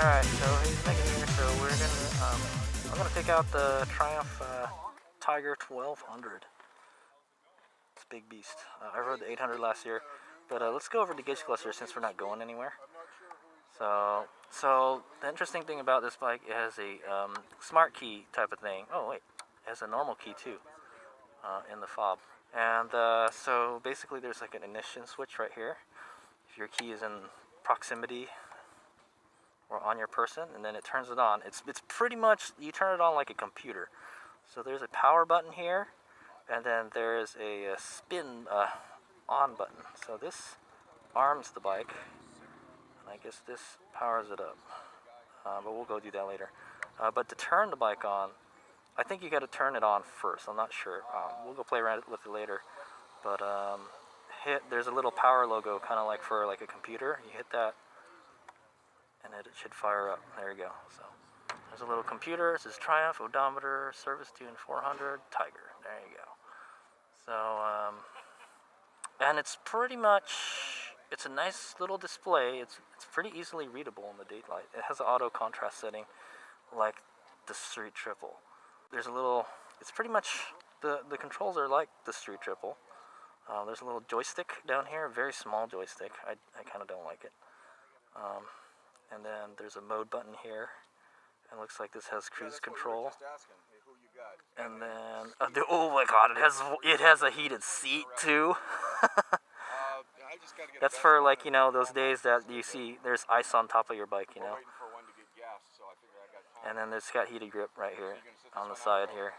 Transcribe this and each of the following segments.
Alright, so he's making here, so I'm gonna take out the Triumph Tiger 1200. It's a big beast. I rode the 800 last year, but let's go over the gauge cluster since we're not going anywhere. So the interesting thing about this bike, it has a smart key type of thing. Oh wait, it has a normal key too in the fob. And so basically there's like an ignition switch right here. If your key is in proximity or on your person, and then it turns it on. It's pretty much, you turn it on like a computer. So there's a power button here, and then there's a spin on button. So this arms the bike, and I guess this powers it up. But we'll go do that later. But to turn the bike on, I think you got to turn it on first. I'm not sure. We'll go play around with it later. But there's a little power logo, kind of like for like a computer. You hit that, and it should fire up. There you go. So there's a little computer. It says Triumph, odometer, service tune 400, Tiger. There you go. So, and it's pretty much, it's a nice little display. It's pretty easily readable in the daylight. It has an auto contrast setting like the Street Triple. There's a little, it's pretty much, the controls are like the Street Triple. There's a little joystick down here, a very small joystick. I kind of don't like it. And then there's a mode button here. It looks like this has cruise control. And then, oh my god, it has a heated seat too. That's for like, you know, those days that you see there's ice on top of your bike, you know. And then it's got heated grip right here on the side here.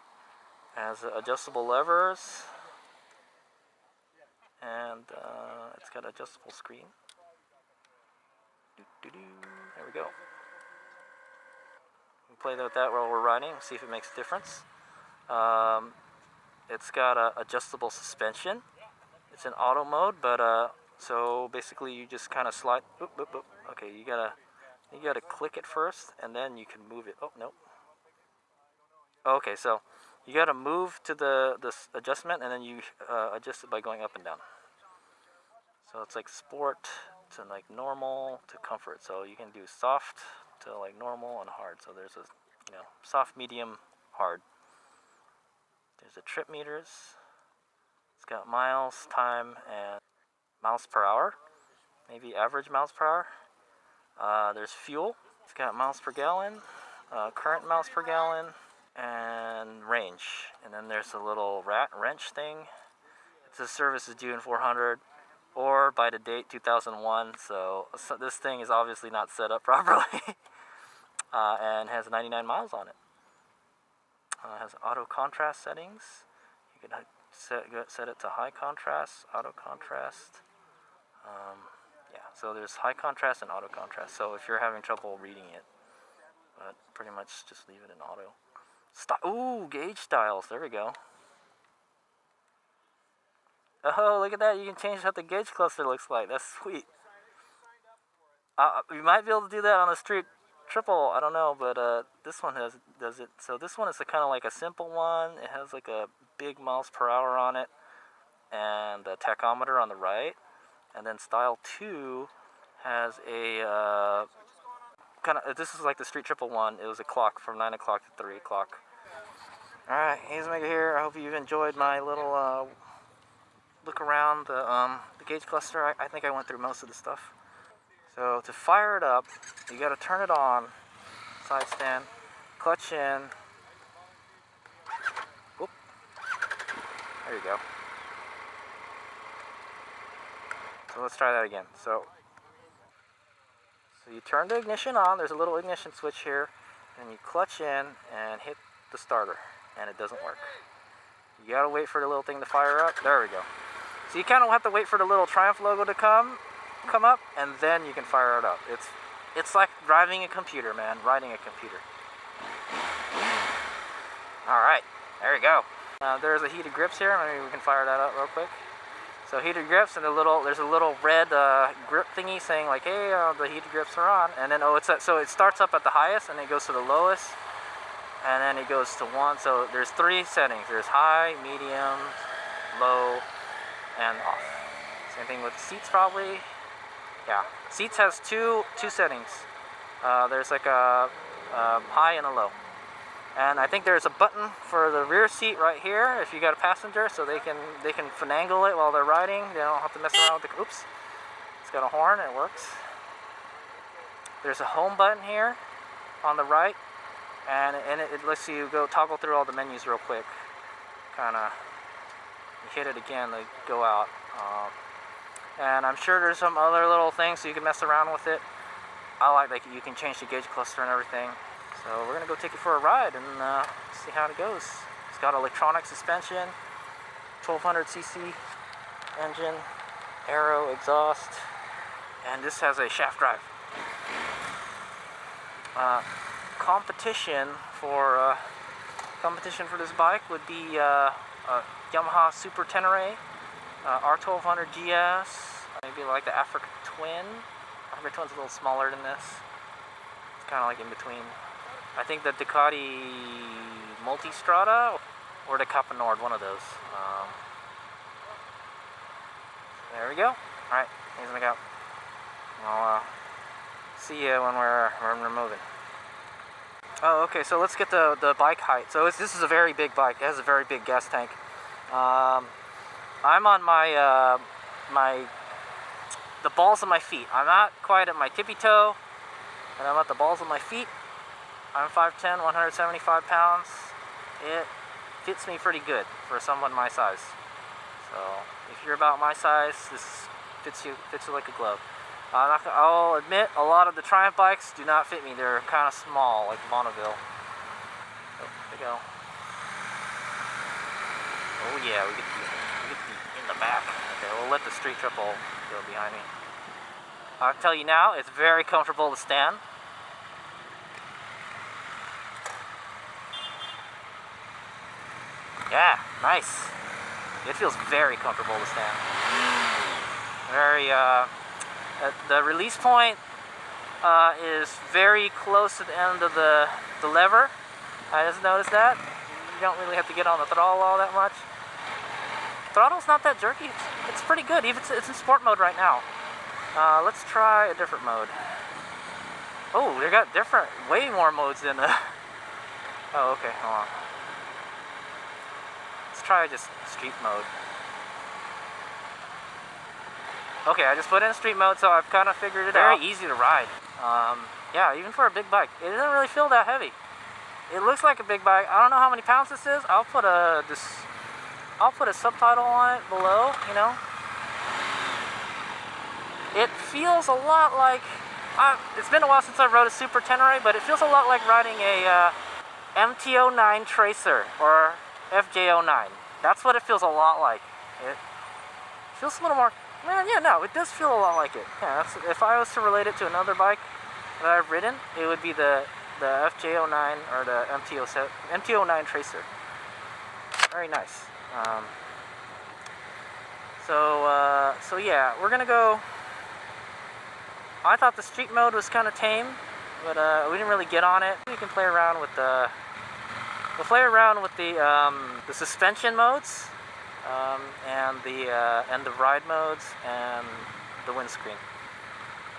It has adjustable levers. And it's got adjustable screen. There we go. We play with that while we're riding, see if it makes a difference. It's got adjustable suspension. It's in auto mode, but so basically you just kind of slide. Oop, oop, oop. Okay, you gotta click it first, and then you can move it. Oh no. Okay, so you gotta move to this adjustment, and then you adjust it by going up and down. So it's like sport to like normal to comfort. So you can do soft to like normal and hard. So there's a, you know, soft, medium, hard. There's the trip meters. It's got miles, time, and miles per hour. Maybe average miles per hour. There's fuel. It's got miles per gallon, current miles per gallon, and range. And then there's a little wrench thing. It says service is due in 400. Or by the date 2001, so this thing is obviously not set up properly, and has 99 miles on it. It has auto contrast settings. You can set it to high contrast, auto contrast. Yeah, so there's high contrast and auto contrast. So if you're having trouble reading it, but pretty much just leave it in auto. Ooh, gauge styles. There we go. Oh, look at that. You can change what the gauge cluster looks like. That's sweet. You might be able to do that on the Street Triple. I don't know, but this one does it. So this one is kind of like a simple one. It has like a big miles per hour on it and a tachometer on the right. And then Style 2 has a this is like the Street Triple one. It was a clock from 9 o'clock to 3 o'clock. Alright, HadesOmega here. I hope you've enjoyed my little look around the gauge cluster. I think I went through most of the stuff. So to fire it up, you got to turn it on, side stand, clutch in. Oop. There you go. So let's try that again. So you turn the ignition on. There's a little ignition switch here, and you clutch in and hit the starter, and it doesn't work. You got to wait for the little thing to fire up. There we go. So you kind of have to wait for the little Triumph logo to come up, and then you can fire it up. It's like driving a computer, man. Riding a computer. All right, there you go. There's a heated grips here. Maybe we can fire that up real quick. So heated grips, and there's a little red grip thingy saying like, hey, the heated grips are on. And then so it starts up at the highest, and it goes to the lowest, and then it goes to 1. So there's 3 settings. There's high, medium, low, and off. Same thing with the seats probably. Yeah, seats has two settings. There's like a high and a low. And I think there's a button for the rear seat right here if you got a passenger, so they can finagle it while they're riding. They don't have to mess around with the, oops. It's got a horn, it works. There's a home button here on the right, and it lets you go toggle through all the menus real quick. Kinda, you hit it again, they go out. And I'm sure there's some other little things so you can mess around with it. I like that you can change the gauge cluster and everything. So we're gonna go take it for a ride and see how it goes. It's got electronic suspension, 1200cc engine, aero exhaust, and this has a shaft drive. Competition for this bike would be Yamaha Super Tenere, R1200 GS, maybe like the Africa Twin. Africa Twin's a little smaller than this. It's kind of like in between. I think the Ducati Multistrada or the Kappa Nord, one of those. There we go. All right, here's the go. I'll see you when we're moving. Oh, okay. So let's get the bike height. So this is a very big bike. It has a very big gas tank. I'm on the balls of my feet. I'm not quite at my tippy toe, and I'm at the balls of my feet. I'm 5'10", 175 pounds. It fits me pretty good for someone my size. So if you're about my size, this fits you like a glove. I'll admit, a lot of the Triumph bikes do not fit me. They're kind of small, like the Bonneville. Oh, there we go. Oh yeah, we get to be in the back. Okay, we'll let the street triple go behind me. I'll tell you now, it's very comfortable to stand. Yeah, nice. It feels very comfortable to stand. Very, the release point is very close to the end of the lever. I just noticed that. You don't really have to get on the throttle all that much. Throttle's not that jerky. It's pretty good. Even it's in sport mode right now. Let's try a different mode. Oh, they got different, way more modes than the... Oh, okay, hold on. Let's try just street mode. Okay, I just put in street mode, so I've kind of figured it out. Very easy to ride. Yeah, even for a big bike, it doesn't really feel that heavy. It looks like a big bike. I don't know how many pounds this is. I'll put a subtitle on it below. You know, it feels a lot like. It's been a while since I rode a Super Tenere, but it feels a lot like riding a MT-09 Tracer or FJ-09. That's what it feels a lot like. It feels a little more. Yeah, no, it does feel a lot like it. Yeah, if I was to relate it to another bike that I've ridden, it would be the FJ-09 or the MT-09 Tracer. Very nice. So yeah, we're gonna go. I thought the street mode was kind of tame, but we didn't really get on it. We can play around with the. We'll play around with the suspension modes, and the ride modes and the windscreen.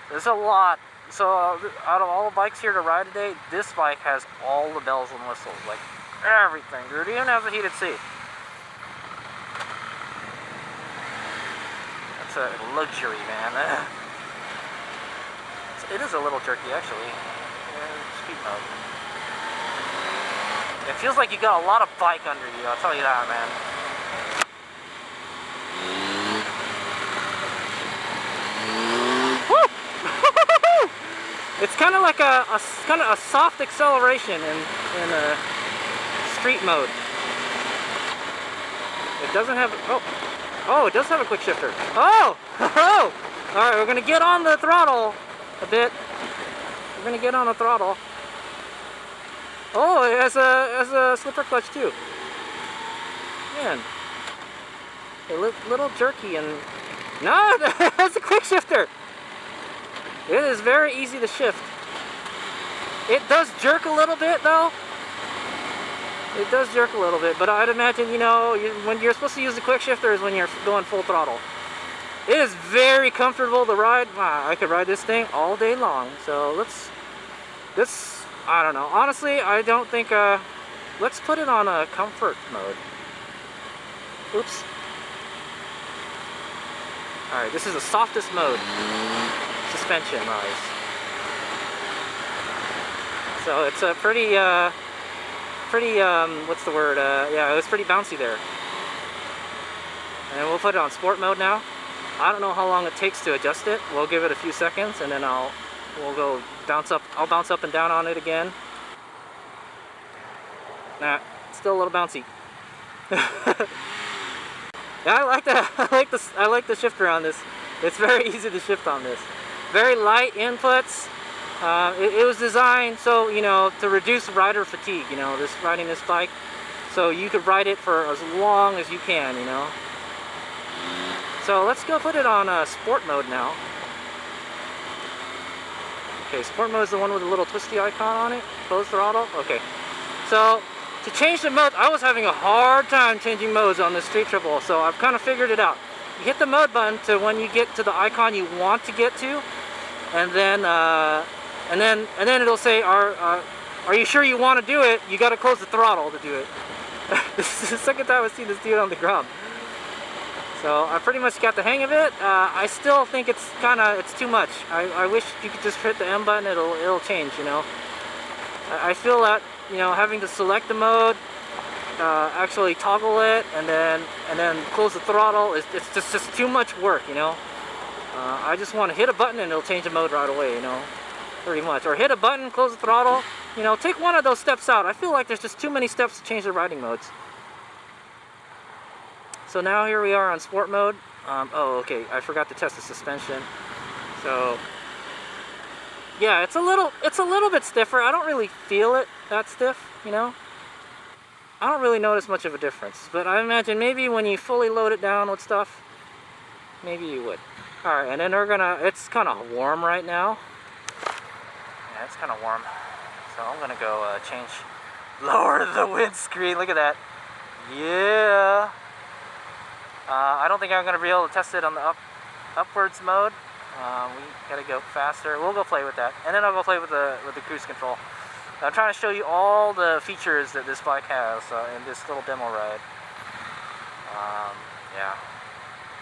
There's a lot. So out of all the bikes here to ride today, this bike has all the bells and whistles, like everything. Dude, it even has a heated seat. That's a luxury, man. It is a little jerky, actually. Speed mode. It feels like you got a lot of bike under you, I'll tell you that, man. Woo! It's kind of like a soft acceleration in street mode. It doesn't have it does have a quick shifter. Oh! All right, we're gonna get on the throttle a bit. We're gonna get on the throttle. Oh, it has a slipper clutch too. Man, a little jerky and no, that's a quick shifter. It is very easy to shift. It does jerk a little bit though. It does jerk a little bit, but I'd imagine, you know, when you're supposed to use the quick shifter is when you're going full throttle. It is very comfortable to ride. Wow, I could ride this thing all day long. So let's This, I don't know. Honestly, I don't think, let's put it on a comfort mode. Oops. Alright, this is the softest mode. Suspension rise. So it's a pretty, what's the word? Yeah, it was pretty bouncy there. And we'll put it on sport mode now. I don't know how long it takes to adjust it. We'll give it a few seconds and then we'll go bounce up. I'll bounce up and down on it again. Nah, still a little bouncy. Yeah, I like that. I like the shifter on this. It's very easy to shift on this. Very light inputs. It was designed so, you know, to reduce rider fatigue, you know, riding this bike. So you could ride it for as long as you can, you know. So let's go put it on sport mode now. Okay, sport mode is the one with the little twisty icon on it. Closed throttle. Okay. So to change the mode, I was having a hard time changing modes on this street triple. So I've kind of figured it out. You hit the mode button to when you get to the icon you want to get to, and then it'll say, "Are you sure you want to do it? You got to close the throttle to do it." This is the second time I've seen this dude on the ground. So I pretty much got the hang of it. I still think it's too much. I wish you could just hit the M button. It'll change, you know. I feel that, you know, having to select the mode, actually toggle it, and then close the throttle it's just too much work, you know. I just want to hit a button and it'll change the mode right away, you know, pretty much. Or hit a button, close the throttle, you know, take one of those steps out. I feel like there's just too many steps to change the riding modes. So now here we are on sport mode. Oh, okay, I forgot to test the suspension. So yeah, it's a little bit stiffer. I don't really feel it that stiff, you know. I don't really notice much of a difference, but I imagine maybe when you fully load it down with stuff, maybe you would. All right, and then it's kind of warm right now. Yeah, it's kind of warm. So I'm gonna go lower the windscreen. Look at that. Yeah. I don't think I'm gonna be able to test it on the upwards mode. We gotta go faster. We'll go play with that, and then I'll go play with the cruise control. I'm trying to show you all the features that this bike has in this little demo ride. Yeah,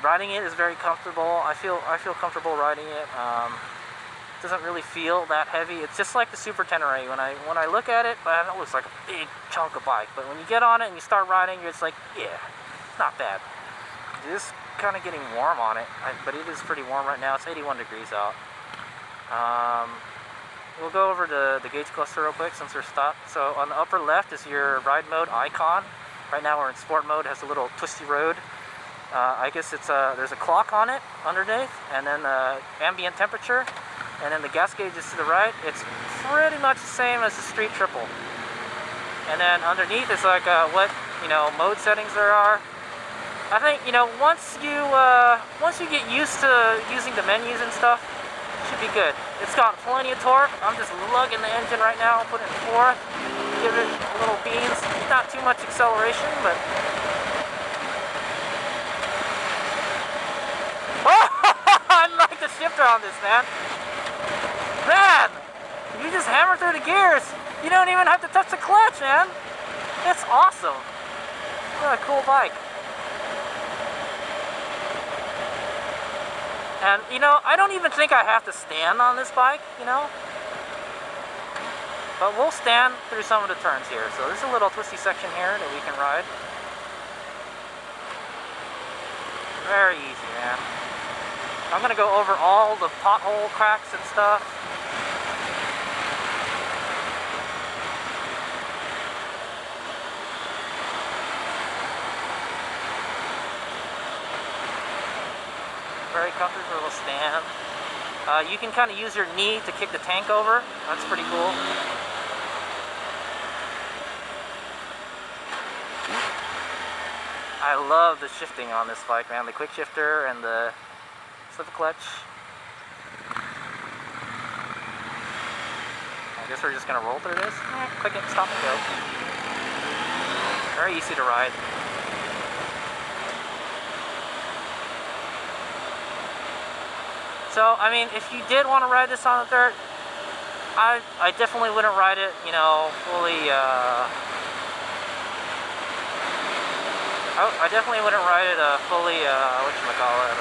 riding it is very comfortable. I feel comfortable riding it. It doesn't really feel that heavy. It's just like the Super Tenere. When I look at it, it looks like a big chunk of bike. But when you get on it and you start riding, it's like, yeah, not bad. It is kind of getting warm on it, but it is pretty warm right now. It's 81 degrees out. We'll go over to the gauge cluster real quick since we're stopped. So on the upper left is your ride mode icon. Right now we're in sport mode. It has a little twisty road. I guess it's there's a clock on it underneath, and then ambient temperature, and then the gas gauge is to the right. It's pretty much the same as the street triple. And then underneath is like what, you know, mode settings there are. I think, you know, once you get used to using the menus and stuff, it should be good. It's got plenty of torque. I'm just lugging the engine right now, putting it in fourth, give it a little beans. Not too much acceleration, but I like the shifter on this, man. Man, you just hammer through the gears. You don't even have to touch the clutch, man. It's awesome. What a cool bike. And, you know, I don't even think I have to stand on this bike, you know. But we'll stand through some of the turns here. So there's a little twisty section here that we can ride. Very easy, man. I'm going to go over all the pothole cracks and stuff. Very comfortable stand. You can kind of use your knee to kick the tank over. That's pretty cool. I love the shifting on this bike, man. The quick shifter and the slip clutch. I guess we're just gonna roll through this. Click it, stop and go. Very easy to ride. So, I mean, if you did want to ride this on the dirt, I definitely wouldn't ride it, you know, fully, I definitely wouldn't ride it, fully, whatchamacallit,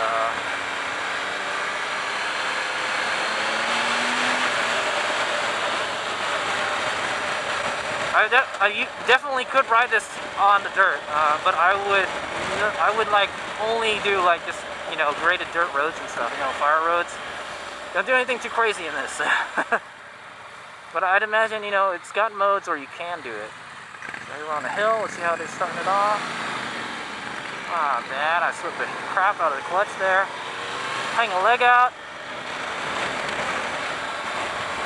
you definitely could ride this on the dirt, but I would like only do like just, you know, graded dirt roads and stuff, you know, fire roads. Don't do anything too crazy in this. But I'd imagine, you know, it's got modes where you can do it. So here we're on the hill. Let's see how they're starting it off. Ah, man, I slipped the crap out of the clutch there. Hang a leg out.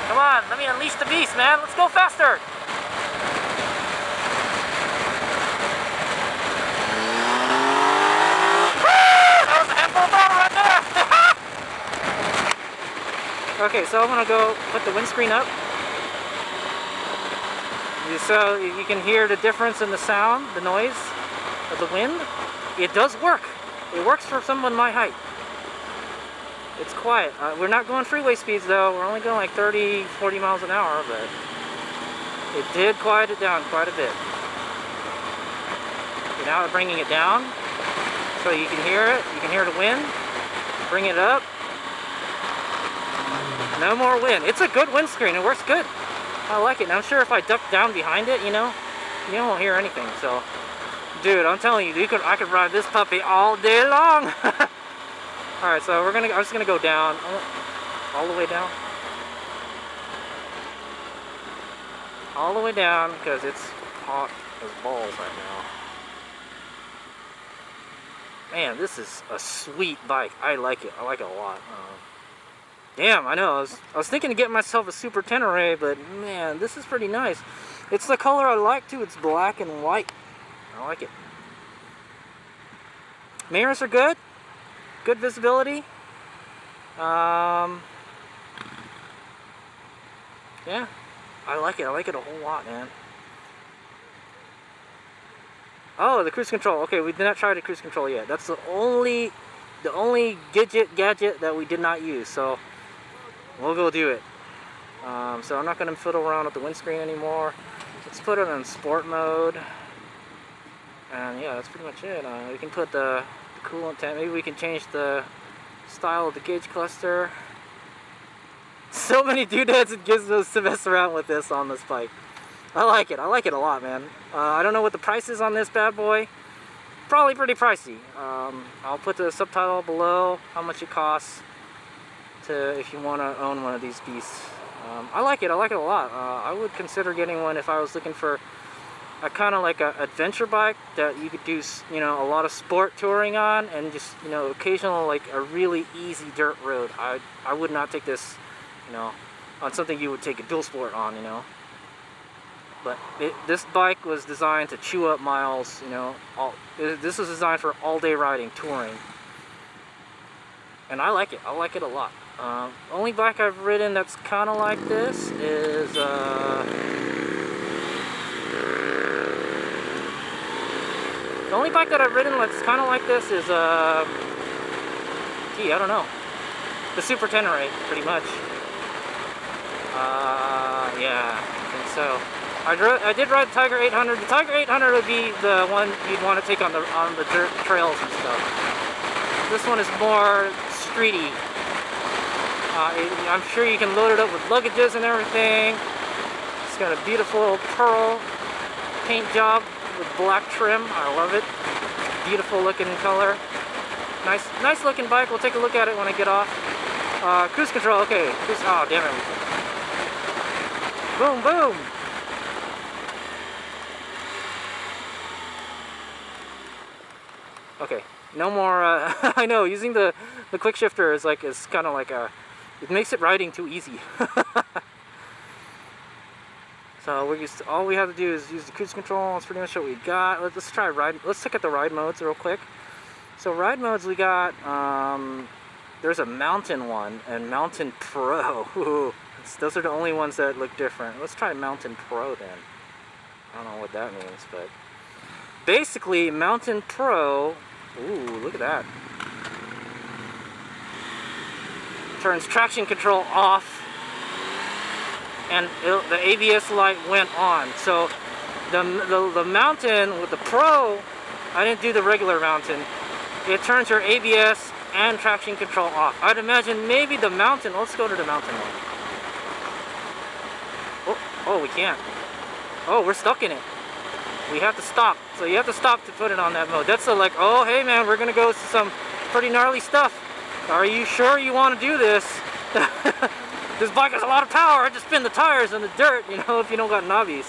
Come on, let me unleash the beast, man. Let's go faster. That was a handful of power right there. Okay, so I'm gonna go put the windscreen up. So you can hear the difference in the sound, the noise of the wind. It does work. It works for someone my height. It's quiet. We're not going freeway speeds though. We're only going like 30, 40 miles an hour, but it did quiet it down quite a bit. Okay, now we're bringing it down so you can hear it. You can hear the wind. Bring it up. No more wind. It's a good windscreen. It works good. I like it. And I'm sure if I duck down behind it, you know, you won't hear anything. So, dude, I'm telling you, I could ride this puppy all day long. All right, so I'm just gonna go down, all the way down, because it's hot as balls right now. Man, this is a sweet bike. I like it. I like it a lot. Damn, I know. I was thinking of getting myself a Super Tenere, but man, this is pretty nice. It's the color I like too. It's black and white. I like it. Mirrors are good. Good visibility. Yeah, I like it. I like it a whole lot, man. Oh, the cruise control. Okay, we did not try the cruise control yet. That's the only gadget that we did not use. So we'll go do it. So I'm not going to fiddle around with the windscreen anymore. Let's put it on sport mode. And yeah, that's pretty much it. We can put the coolant tank. Maybe we can change the style of the gauge cluster. So many doodads and gizmos to mess around with this on this bike. I like it. I like it a lot, man. I don't know what the price is on this bad boy. Probably pretty pricey. I'll put the subtitle below how much it costs if you want to own one of these beasts. I like it. I like it a lot. I would consider getting one if I was looking for a kind of like a adventure bike that you could do, you know, a lot of sport touring on, and just, you know, occasional like a really easy dirt road. I would not take this, you know, on something you would take a dual sport on, you know. But this bike was designed to chew up miles, you know. This was designed for all-day riding, touring, and I like it. I like it a lot. Only bike I've ridden that's kind of like this is the only bike that I've ridden that's kind of like this is gee, I don't know, the Super Tenere, pretty much. Yeah, I think so. I did ride the Tiger 800. The Tiger 800 would be the one you'd want to take on the dirt trails and stuff. This one is more streety. I'm sure you can load it up with luggages and everything. It's got a beautiful pearl paint job with black trim. I love it. Beautiful looking color. Nice looking bike. We'll take a look at it when I get off. Cruise control. Okay. Oh, damn it. Boom, boom. Okay, no more, I know, using the quick shifter is kind of like it makes it riding too easy. So all we have to do is use the cruise control. That's pretty much what we got. Let's try ride. Let's look at the ride modes real quick. So ride modes we got, there's a mountain one and mountain pro. Ooh, those are the only ones that look different. Let's try mountain pro then. I don't know what that means, but basically mountain pro. Ooh, look at that. Turns traction control off. and the ABS light went on. So the mountain with the Pro, I didn't do the regular mountain. It turns your ABS and traction control off. I'd imagine maybe the mountain. Let's go to the mountain one. Oh, we can't. Oh, we're stuck in it. We have to stop. So you have to stop to put it on that mode. That's like, oh, hey man, we're gonna go to some pretty gnarly stuff. Are you sure you want to do this? This bike has a lot of power. I just spin the tires in the dirt, you know, if you don't got knobbies.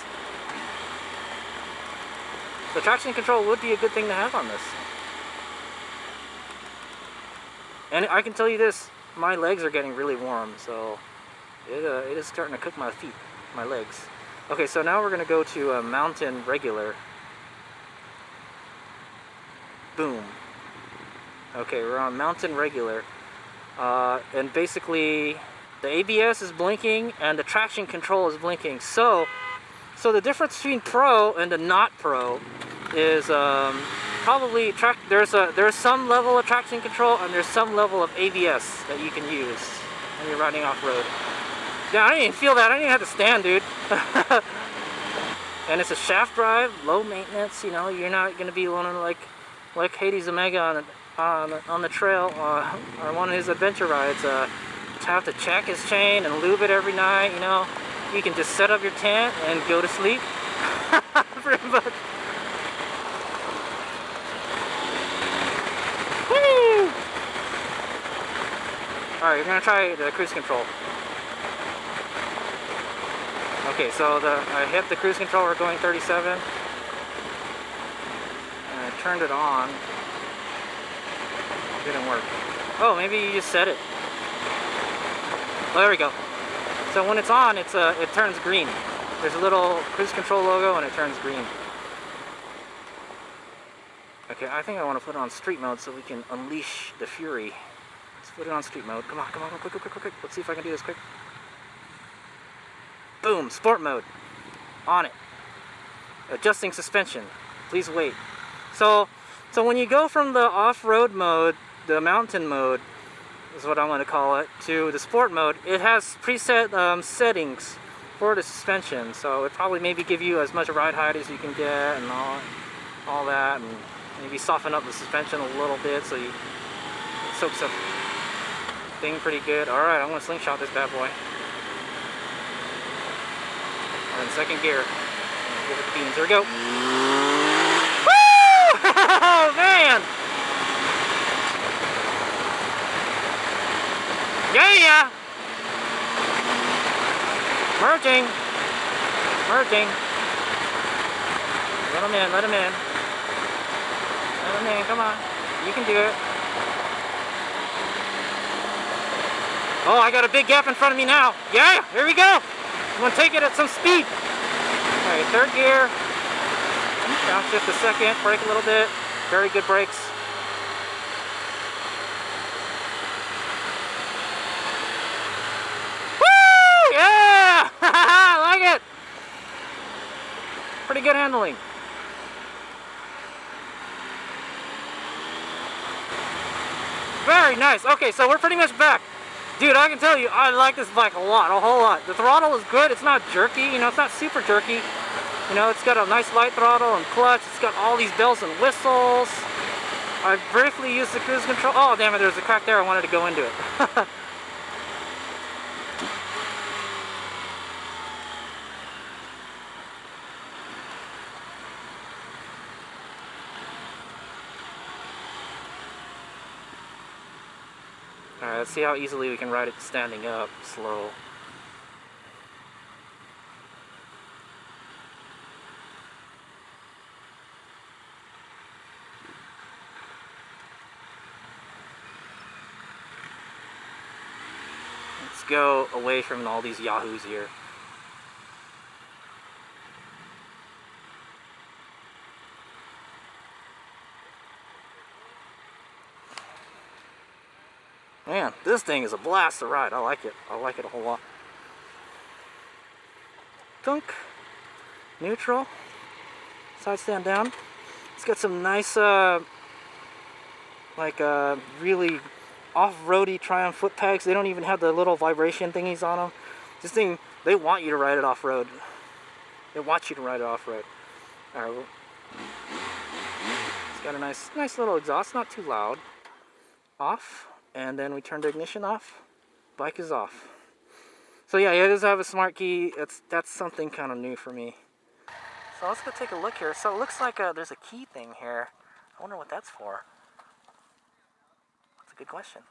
So traction control would be a good thing to have on this. And I can tell you this, my legs are getting really warm, so it is starting to cook my feet, my legs. Okay, so now we're gonna go to mountain regular. Boom. Okay, we're on mountain regular. And basically the ABS is blinking and the traction control is blinking. So the difference between Pro and the not Pro is probably there's some level of traction control and there's some level of ABS that you can use when you're riding off-road. Yeah, I didn't even feel that. I didn't even have to stand, dude. And it's a shaft drive, low maintenance. You know, you're not gonna be learning like HadesOmega on the trail or one of his adventure rides. To have to check his chain and lube it every night. You know, you can just set up your tent and go to sleep. Pretty much. Woo! All right, we're gonna try the cruise control. Okay, so I hit the cruise control, we're going 37. And I turned it on. It didn't work. Oh, maybe you just set it. Oh, there we go. So when it's on, it turns green. There's a little cruise control logo and it turns green. Okay, I think I want to put it on street mode so we can unleash the fury. Let's put it on street mode. Come on, quick. Let's see if I can do this quick. Boom, sport mode. On it. Adjusting suspension. Please wait. So when you go from the off-road mode, the mountain mode is what I'm going to call it, to the sport mode, it has preset settings for the suspension. So it probably maybe give you as much ride height as you can get and all that, and maybe soften up the suspension a little bit so it soaks up thing pretty good. Alright, I'm going to slingshot this bad boy. We're in second gear. Give it the beans. There we go. Woo! Oh, man! Yeah! Merging. Let him in. Let him in. Come on. You can do it. Oh, I got a big gap in front of me now. Yeah, here we go. I'm going to take it at some speed. Alright, third gear. Downshift a second. Brake a little bit. Very good brakes. Woo! Yeah! I like it. Pretty good handling. Very nice. Okay, so we're pretty much back. Dude, I can tell you, I like this bike a lot, a whole lot. The throttle is good. It's not jerky, you know, it's not super jerky. You know, it's got a nice light throttle and clutch. It's got all these bells and whistles. I briefly used the cruise control. Oh, damn it, there's a crack there. I wanted to go into it. Alright, let's see how easily we can ride it standing up, slow. Let's go away from all these yahoos here. Man, this thing is a blast to ride. I like it. I like it a whole lot. Thunk. Neutral. Side stand down. It's got some nice, really off-roady Triumph foot pegs. They don't even have the little vibration thingies on them. This thing They want you to ride it off-road. They want you to ride it off-road. All right, well, it's got a nice little exhaust, not too loud. Off, and then we turn the ignition off. Bike is off. So yeah, it does have a smart key. That's something kind of new for me. So let's go take a look here. So it looks like there's a key thing here. I wonder what that's for. That's a good question.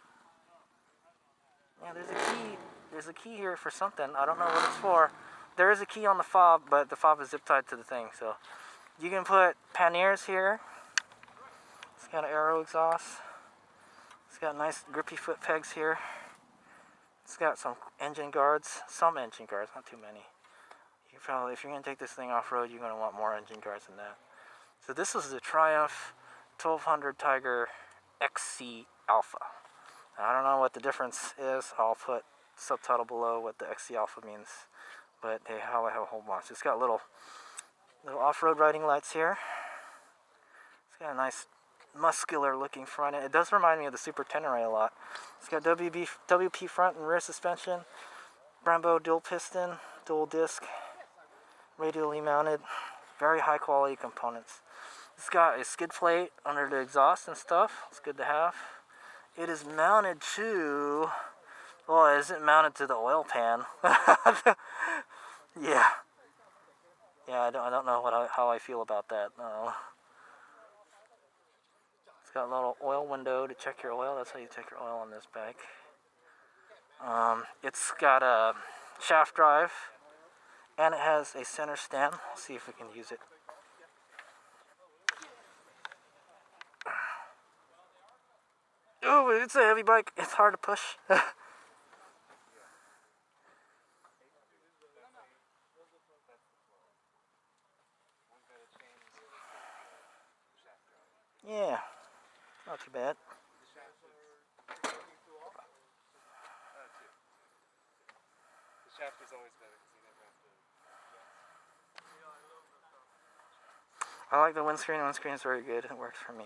Yeah, there's a key. There's a key here for something. I don't know what it's for. There is a key on the fob, but the fob is zip tied to the thing. So you can put panniers here. It's got an aero exhaust. It's got nice grippy foot pegs here. It's got some engine guards. Some engine guards, not too many. You probably, if you're going to take this thing off-road, you're going to want more engine guards than that. So this is the Triumph 1200 Tiger XC Alpha. I don't know what the difference is. I'll put subtitle below what the XC Alpha means. But they have a whole bunch. It's got little off-road riding lights here. It's got a nice muscular looking front end. It does remind me of the Super Tenere a lot. It's got WP front and rear suspension. Brembo dual piston, dual disc, radially mounted. Very high quality components. It's got a skid plate under the exhaust and stuff. It's good to have. It is mounted to... Well, it isn't mounted to the oil pan. Yeah. Yeah, I don't know how I feel about that. It's got a little oil window to check your oil. That's how you check your oil on this bike. It's got a shaft drive, and it has a center stand. Let's see if we can use it. Oh, it's a heavy bike. It's hard to push. Yeah, not too bad. Shaft is always better because you never have to. I like the windscreen. The windscreen is very good. It works for me.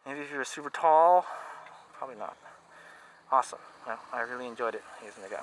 Maybe if you're super tall, probably not. Awesome. Well, I really enjoyed it using the guy.